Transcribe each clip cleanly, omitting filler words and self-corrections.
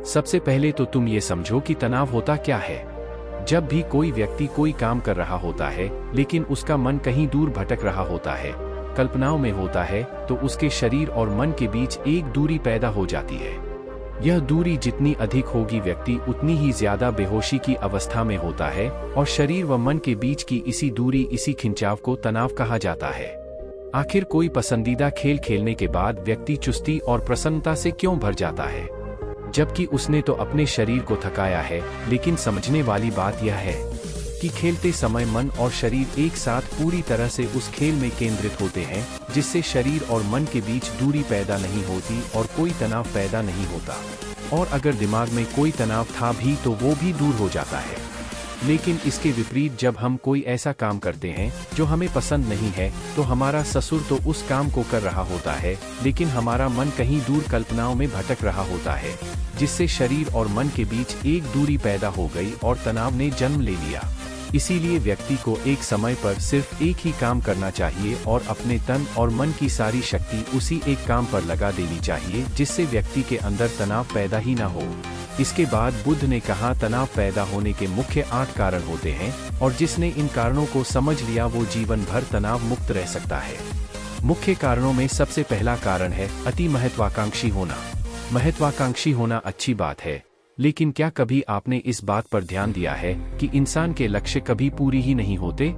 सबसे पहले तो तुम ये समझो कि तनाव होता क्या है। जब भी कोई व्यक्ति कोई काम कर रहा होता है लेकिन उसका मन कहीं दूर भटक रहा होता है, कल्पनाओं में होता है, तो उसके शरीर और मन के बीच एक दूरी पैदा हो जाती है। यह दूरी जितनी अधिक होगी, व्यक्ति उतनी ही ज्यादा बेहोशी की अवस्था में होता है और शरीर व मन के बीच की इसी दूरी, इसी खिंचाव को तनाव कहा जाता है। आखिर कोई पसंदीदा खेल खेलने के बाद व्यक्ति चुस्ती और प्रसन्नता से क्यों भर जाता है, जबकि उसने तो अपने शरीर को थकाया है। लेकिन समझने वाली बात यह है कि खेलते समय मन और शरीर एक साथ पूरी तरह से उस खेल में केंद्रित होते हैं, जिससे शरीर और मन के बीच दूरी पैदा नहीं होती और कोई तनाव पैदा नहीं होता। और अगर दिमाग में कोई तनाव था भी तो वो भी दूर हो जाता है। लेकिन इसके विपरीत जब हम कोई ऐसा काम करते हैं जो हमें पसंद नहीं है, तो हमारा ससुर तो उस काम को कर रहा होता है, लेकिन हमारा मन कहीं दूर कल्पनाओं में भटक रहा होता है, जिससे शरीर और मन के बीच एक दूरी पैदा हो गई और तनाव ने जन्म ले लिया। इसीलिए व्यक्ति को एक समय पर सिर्फ एक ही काम करना चाहिए और अपने तन और मन की सारी शक्ति उसी एक काम पर लगा देनी चाहिए, जिससे व्यक्ति के अंदर तनाव पैदा ही ना हो। इसके बाद बुद्ध ने कहा, तनाव पैदा होने के मुख्य 8 कारण होते हैं और जिसने इन कारणों को समझ लिया वो जीवन भर तनाव मुक्त रह सकता है। मुख्य कारणों में सबसे पहला कारण है अति महत्वाकांक्षी होना। महत्वाकांक्षी होना अच्छी बात है, लेकिन क्या कभी आपने इस बात पर ध्यान दिया है कि इंसान के लक्ष्य कभी पूरी ही नहीं होते।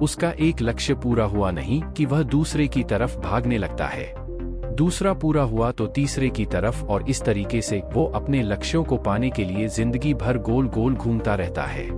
उसका एक लक्ष्य पूरा हुआ नहीं कि वह दूसरे की तरफ भागने लगता है, दूसरा पूरा हुआ तो तीसरे की तरफ, और इस तरीके से वो अपने लक्ष्यों को पाने के लिए जिंदगी भर गोल गोल घूमता रहता है।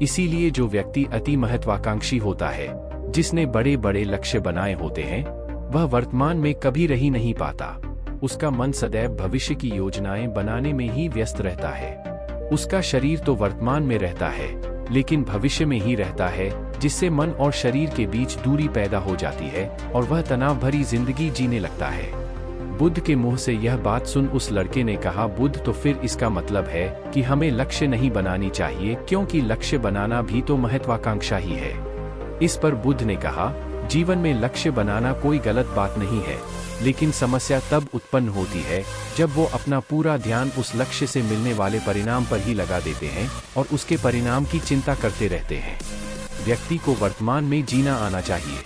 इसीलिए जो व्यक्ति अति महत्वाकांक्षी होता है, जिसने बड़े बड़े लक्ष्य बनाए होते हैं, वह वर्तमान में कभी रह ही नहीं पाता। उसका मन सदैव भविष्य की योजनाएं बनाने में ही व्यस्त रहता है। उसका शरीर तो वर्तमान में रहता है लेकिन भविष्य में ही रहता है, जिससे मन और शरीर के बीच दूरी पैदा हो जाती है और वह तनाव भरी जिंदगी जीने लगता है। बुद्ध के मुंह से यह बात सुन उस लड़के ने कहा, बुद्ध, तो फिर इसका मतलब है कि हमें लक्ष्य नहीं बनानी चाहिए, क्योंकि लक्ष्य बनाना भी तो महत्वाकांक्षा ही है। इस पर बुद्ध ने कहा, जीवन में लक्ष्य बनाना कोई गलत बात नहीं है, लेकिन समस्या तब उत्पन्न होती है जब वो अपना पूरा ध्यान उस लक्ष्य से मिलने वाले परिणाम पर ही लगा देते हैं और उसके परिणाम की चिंता करते रहते हैं। व्यक्ति को वर्तमान में जीना आना चाहिए।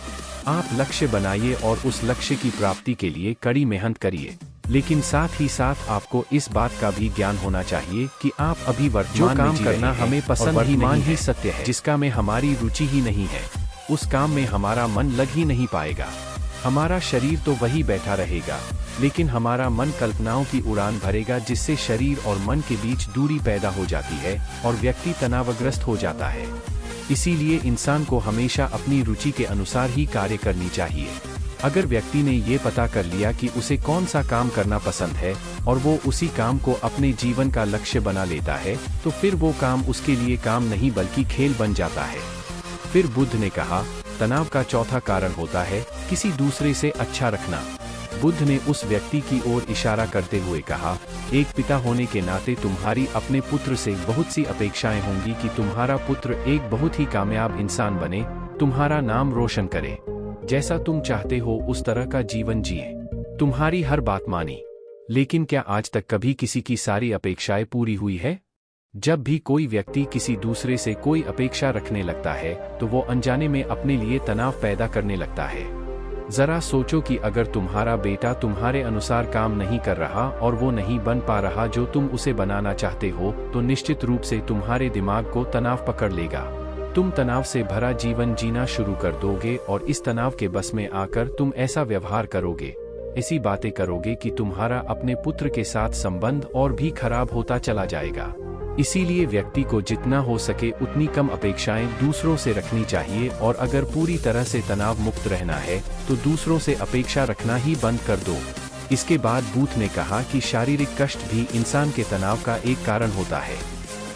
आप लक्ष्य बनाइए और उस लक्ष्य की प्राप्ति के लिए कड़ी मेहनत करिए, लेकिन साथ ही साथ आपको इस बात का भी ज्ञान होना चाहिए कि आप अभी वर्तमान में काम करना हमें पसंद ही नहीं है, सत्य है, जिसका में हमारी रुचि ही नहीं है, उस काम में हमारा मन लग ही नहीं पाएगा। हमारा शरीर तो वही बैठा रहेगा, लेकिन हमारा मन कल्पनाओं की उड़ान भरेगा, जिससे शरीर और मन के बीच दूरी पैदा हो जाती है और व्यक्ति तनावग्रस्त हो जाता है। इसीलिए इंसान को हमेशा अपनी रुचि के अनुसार ही कार्य करनी चाहिए। अगर व्यक्ति ने ये पता कर लिया कि उसे कौन सा काम करना पसंद है और वो उसी काम को अपने जीवन का लक्ष्य बना लेता है, तो फिर वो काम उसके लिए काम नहीं बल्कि खेल बन जाता है। फिर बुद्ध ने कहा, तनाव का चौथा कारण होता है किसी दूसरे से अच्छा रखना। बुद्ध ने उस व्यक्ति की ओर इशारा करते हुए कहा, एक पिता होने के नाते तुम्हारी अपने पुत्र से बहुत सी अपेक्षाएं होंगी कि तुम्हारा पुत्र एक बहुत ही कामयाब इंसान बने, तुम्हारा नाम रोशन करे, जैसा तुम चाहते हो उस तरह का जीवन जिए, तुम्हारी हर बात मानी। लेकिन क्या आज तक कभी किसी की सारी अपेक्षाएं पूरी हुई है? जब भी कोई व्यक्ति किसी दूसरे से कोई अपेक्षा रखने लगता है तो वो अनजाने में अपने लिए तनाव पैदा करने लगता है। जरा सोचो कि अगर तुम्हारा बेटा तुम्हारे अनुसार काम नहीं कर रहा और वो नहीं बन पा रहा जो तुम उसे बनाना चाहते हो, तो निश्चित रूप से तुम्हारे दिमाग को तनाव पकड़ लेगा। तुम तनाव से भरा जीवन जीना शुरू कर दोगे और इस तनाव के बस में आकर तुम ऐसा व्यवहार करोगे, ऐसी बातें करोगे कि तुम्हारा अपने पुत्र के साथ संबंध और भी खराब होता चला जाएगा। इसीलिए व्यक्ति को जितना हो सके उतनी कम अपेक्षाएं दूसरों से रखनी चाहिए और अगर पूरी तरह से तनाव मुक्त रहना है तो दूसरों से अपेक्षा रखना ही बंद कर दो। इसके बाद बुद्ध ने कहा कि शारीरिक कष्ट भी इंसान के तनाव का एक कारण होता है।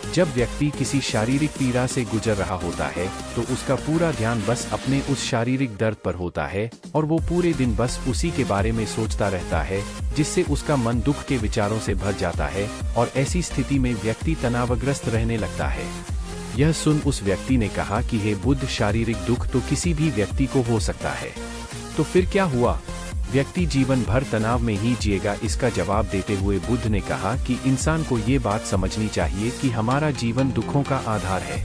जब व्यक्ति किसी शारीरिक पीड़ा से गुजर रहा होता है तो उसका पूरा ध्यान बस अपने उस शारीरिक दर्द पर होता है और वो पूरे दिन बस उसी के बारे में सोचता रहता है, जिससे उसका मन दुख के विचारों से भर जाता है और ऐसी स्थिति में व्यक्ति तनावग्रस्त रहने लगता है। यह सुन उस व्यक्ति ने कहा कि हे बुद्ध, शारीरिक दुख तो किसी भी व्यक्ति को हो सकता है, तो फिर क्या हुआ? व्यक्ति जीवन भर तनाव में ही जिएगा। इसका जवाब देते हुए बुद्ध ने कहा कि इंसान को ये बात समझनी चाहिए कि हमारा जीवन दुखों का आधार है।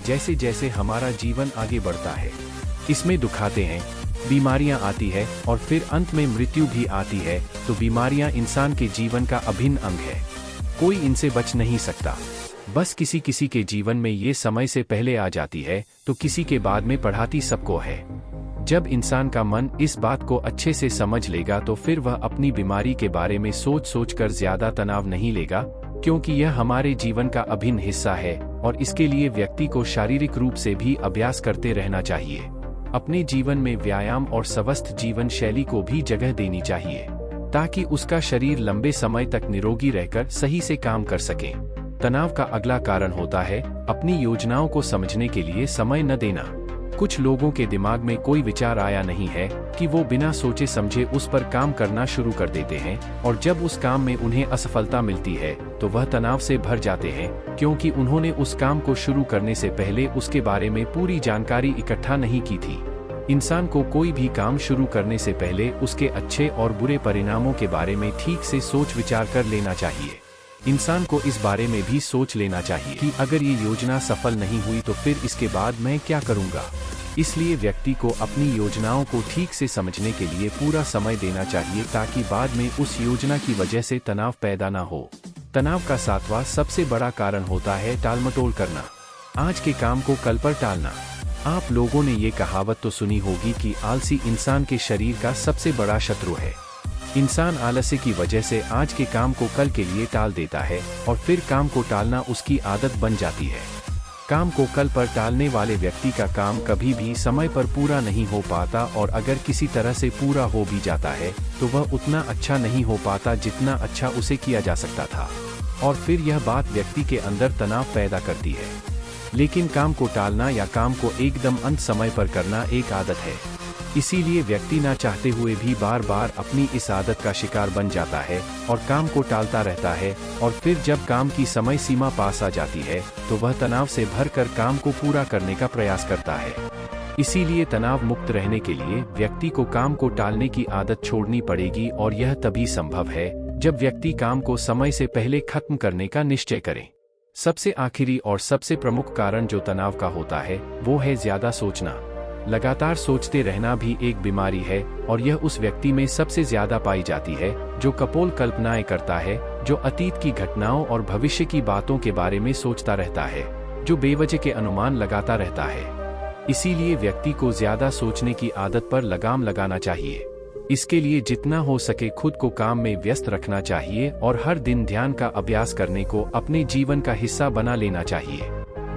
जैसे जैसे हमारा जीवन आगे बढ़ता है, इसमें दुख आते हैं, बीमारियां आती है और फिर अंत में मृत्यु भी आती है। तो बीमारियां इंसान के जीवन का अभिन्न अंग है, कोई इनसे बच नहीं सकता। बस किसी किसी के जीवन में ये समय से पहले आ जाती है तो किसी के बाद में पढ़ाती सबको है। जब इंसान का मन इस बात को अच्छे से समझ लेगा तो फिर वह अपनी बीमारी के बारे में सोच सोच कर ज्यादा तनाव नहीं लेगा, क्योंकि यह हमारे जीवन का अभिन्न हिस्सा है और इसके लिए व्यक्ति को शारीरिक रूप से भी अभ्यास करते रहना चाहिए। अपने जीवन में व्यायाम और स्वस्थ जीवन शैली को भी जगह देनी चाहिए ताकि उसका शरीर लंबे समय तक निरोगी रहकर सही से काम कर सके। तनाव का अगला कारण होता है अपनी योजनाओं को समझने के लिए समय न देना। कुछ लोगों के दिमाग में कोई विचार आया नहीं है कि वो बिना सोचे समझे उस पर काम करना शुरू कर देते हैं और जब उस काम में उन्हें असफलता मिलती है तो वह तनाव से भर जाते हैं, क्योंकि उन्होंने उस काम को शुरू करने से पहले उसके बारे में पूरी जानकारी इकट्ठा नहीं की थी। इंसान को कोई भी काम शुरू करने से पहले उसके अच्छे और बुरे परिणामों के बारे में ठीक से सोच विचार कर लेना चाहिए। इंसान को इस बारे में भी सोच लेना चाहिए कि अगर ये योजना सफल नहीं हुई तो फिर इसके बाद मैं क्या करूंगा। इसलिए व्यक्ति को अपनी योजनाओं को ठीक से समझने के लिए पूरा समय देना चाहिए ताकि बाद में उस योजना की वजह से तनाव पैदा ना हो। तनाव का सातवां सबसे बड़ा कारण होता है टालमटोल करना, आज के काम को कल पर टालना। आप लोगों ने ये कहावत तो सुनी होगी कि आलसी इंसान के शरीर का सबसे बड़ा शत्रु है। इंसान आलस्य की वजह से आज के काम को कल के लिए टाल देता है और फिर काम को टालना उसकी आदत बन जाती है। काम को कल पर टालने वाले व्यक्ति का काम कभी भी समय पर पूरा नहीं हो पाता और अगर किसी तरह से पूरा हो भी जाता है तो वह उतना अच्छा नहीं हो पाता जितना अच्छा उसे किया जा सकता था और फिर यह बात व्यक्ति के अंदर तनाव पैदा करती है। लेकिन काम को टालना या काम को एकदम अंत समय पर करना एक आदत है, इसीलिए व्यक्ति ना चाहते हुए भी बार बार अपनी इस आदत का शिकार बन जाता है और काम को टालता रहता है और फिर जब काम की समय सीमा पास आ जाती है तो वह तनाव से भरकर काम को पूरा करने का प्रयास करता है। इसीलिए तनाव मुक्त रहने के लिए व्यक्ति को काम को टालने की आदत छोड़नी पड़ेगी और यह तभी संभव है जब व्यक्ति काम को समय से पहले खत्म करने का निश्चय करे। सबसे आखिरी और सबसे प्रमुख कारण जो तनाव का होता है वो है ज्यादा सोचना। लगातार सोचते रहना भी एक बीमारी है और यह उस व्यक्ति में सबसे ज्यादा पाई जाती है जो कपोल कल्पनाएं करता है, जो अतीत की घटनाओं और भविष्य की बातों के बारे में सोचता रहता है, जो बेवजह के अनुमान लगाता रहता है। इसीलिए व्यक्ति को ज्यादा सोचने की आदत पर लगाम लगाना चाहिए। इसके लिए जितना हो सके खुद को काम में व्यस्त रखना चाहिए और हर दिन ध्यान का अभ्यास करने को अपने जीवन का हिस्सा बना लेना चाहिए।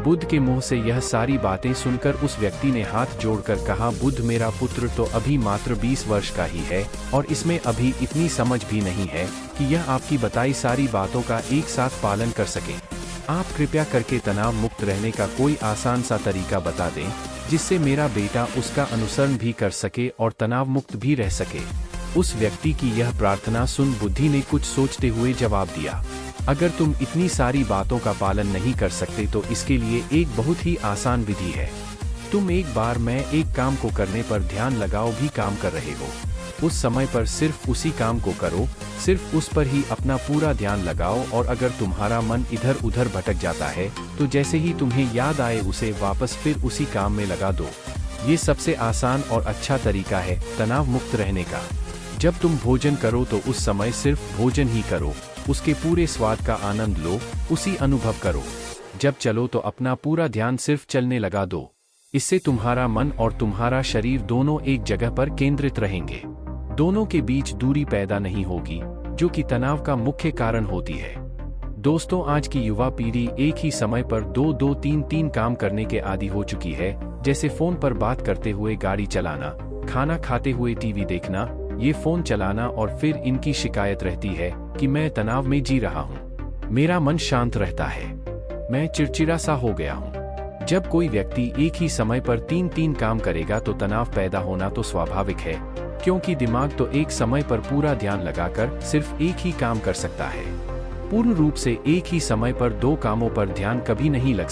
बुद्ध के मुंह से यह सारी बातें सुनकर उस व्यक्ति ने हाथ जोड़कर कहा, बुद्ध मेरा पुत्र तो अभी मात्र 20 वर्ष का ही है और इसमें अभी इतनी समझ भी नहीं है कि यह आपकी बताई सारी बातों का एक साथ पालन कर सके। आप कृपया करके तनाव मुक्त रहने का कोई आसान सा तरीका बता दें जिससे मेरा बेटा उसका अनुसरण भी कर सके और तनाव मुक्त भी रह सके। उस व्यक्ति की यह प्रार्थना सुन बुद्धि ने कुछ सोचते हुए जवाब दिया, अगर तुम इतनी सारी बातों का पालन नहीं कर सकते तो इसके लिए एक बहुत ही आसान विधि है। तुम एक बार मैं एक काम को करने पर ध्यान लगाओ भी काम कर रहे हो, उस समय पर सिर्फ उसी काम को करो, सिर्फ उस पर ही अपना पूरा ध्यान लगाओ और अगर तुम्हारा मन इधर उधर भटक जाता है तो जैसे ही तुम्हें याद आए उसे वापस फिर उसी काम में लगा दो। ये सबसे आसान और अच्छा तरीका है तनाव मुक्त रहने का। जब तुम भोजन करो तो उस समय सिर्फ भोजन ही करो, उसके पूरे स्वाद का आनंद लो, उसी अनुभव करो। जब चलो तो अपना पूरा ध्यान सिर्फ चलने लगा दो। इससे तुम्हारा मन और तुम्हारा शरीर दोनों एक जगह पर केंद्रित रहेंगे। दोनों के बीच दूरी पैदा नहीं होगी जो कि तनाव का मुख्य कारण होती है। दोस्तों, आज की युवा पीढ़ी एक ही समय पर दो दो तीन तीन काम करने के आदी हो चुकी है, जैसे फोन पर बात करते हुए गाड़ी चलाना, खाना खाते हुए टीवी देखना, ये फोन चलाना और फिर इनकी शिकायत रहती है कि मैं तनाव में जी रहा हूँ, मेरा मन शांत रहता है, मैं चिड़चिड़ा सा हो गया हूँ। जब कोई व्यक्ति एक ही समय पर तीन तीन काम करेगा तो तनाव पैदा होना तो स्वाभाविक है, क्योंकि दिमाग तो एक समय पर पूरा ध्यान लगाकर सिर्फ एक ही काम कर सकता है। पूर्ण रूप से एक ही समय पर दो कामों पर ध्यान कभी नहीं लग